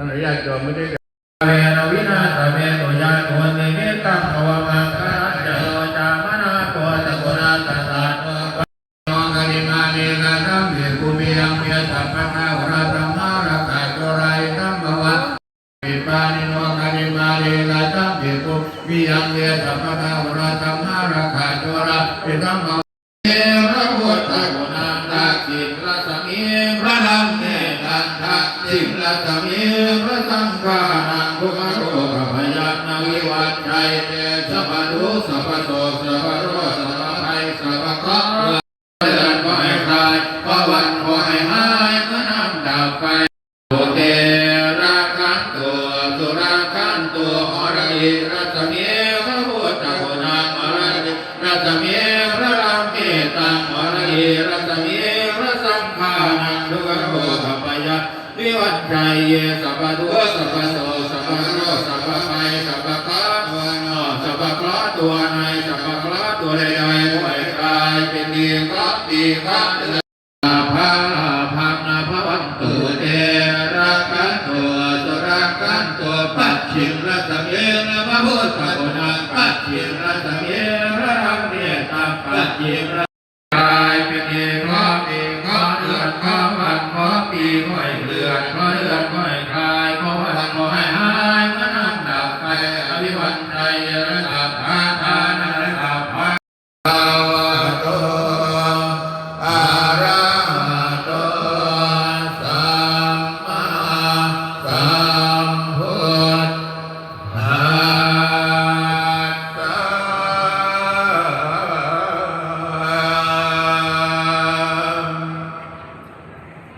ท่านญาติโยมไม่ได้เวรวินาศเวตุยาโกนิเมตังภวมังคาราจโรจามนาโกตะโกนาตตาโตโยกริมาเนนะธัมเมกุเมยังเมสัพพะทาวรธรรมาราคาโจไรธัมมวะปิปานิโนกริมาเนนะธัมเมกุเมยังเมสัพพะทาวรธรรมาราคาโจไรธัมมวะเอระพุทธกุณังทักษิณละสมิพระนัมเนตันทักษิณละสมิพระสังฆานังทุกขโรคพยัญชนะวิวัชชัยเตสัพพะทุกข์สัพพะโสกสัพพะโรคสัพพะภัยสัพพะเคราะห์เดือนก็ให้คลายพระวันก็ให้หายพระน้ำดับไฟโอเตระคันตัวสุราคันตัวอรหิรัศมีพระพุทธกุณังอรหิรัศมีพระรามเมตังอรหิรัศมีพระสังฆานังทุกขโรคพยัญชนะวิวัชชัยเยสัพพะทุกข์สัพพะโสกสัพพะโรคสัพพะภัยสัพพะเคราะห์สัพพะเคราะห์ตัวในสัพพะเคราะห์ตัวใดๆผู้ให้กลายเป็นดีเคราะห์ดีเคราะห์ภาพังนาภวันตุเตระกันตัวสุรากันตัวปัจฉิมรัตเมนะพระพุทธกุณังปัจฉิมรัตเมพระรังเมตังปัจฉิมกายเป็นเองขอปีขอเดือดขอวันขอปีขอให้เลือดขอเลือดขอให้คลายขอวันขอให้หายเมื่อน้ำดับไปอภิวันใจระดับอาทานระดับภาวะโตอะระหะโตสัมมาสัมพุทธัสสะ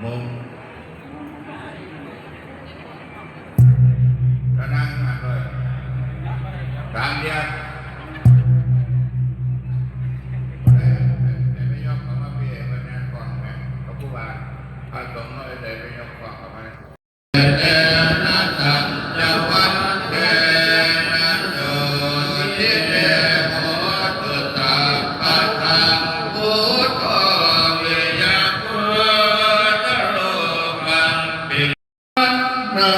มุมกระนั่งหันเลยตามเดียวไม่ยอมเขามาเปลี่ยนมันงานก่อนไหมเขาพูดว่าพระสงฆ์น้อยใจไม่ยอมก่อนเขามาเตนะสัจจวัตเตนะโยนิเตโหตุตาปัฏฐังพุทโธวิยังพุทธโลกังปินะ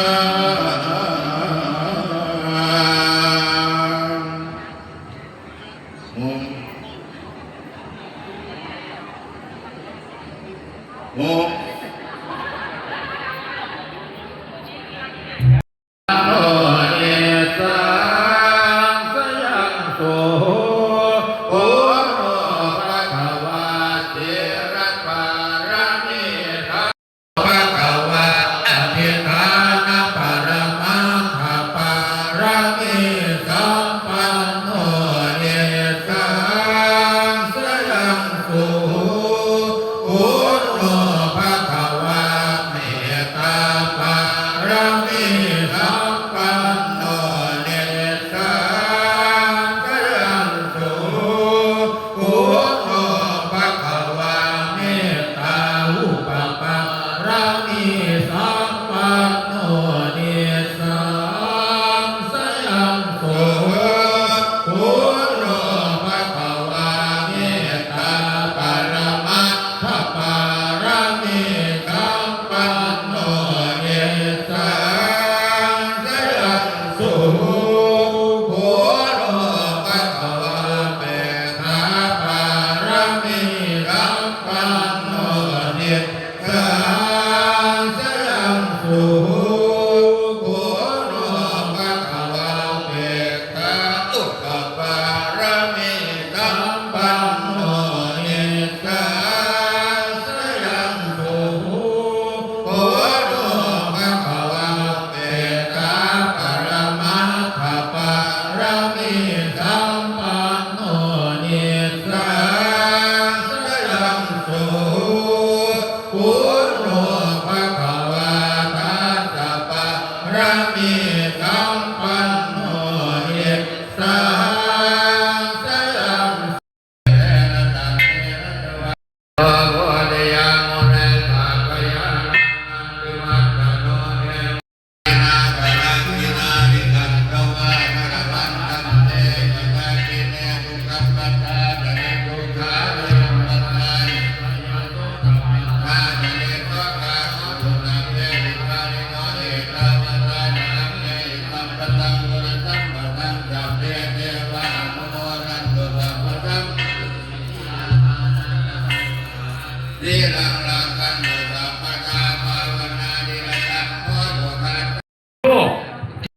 มุม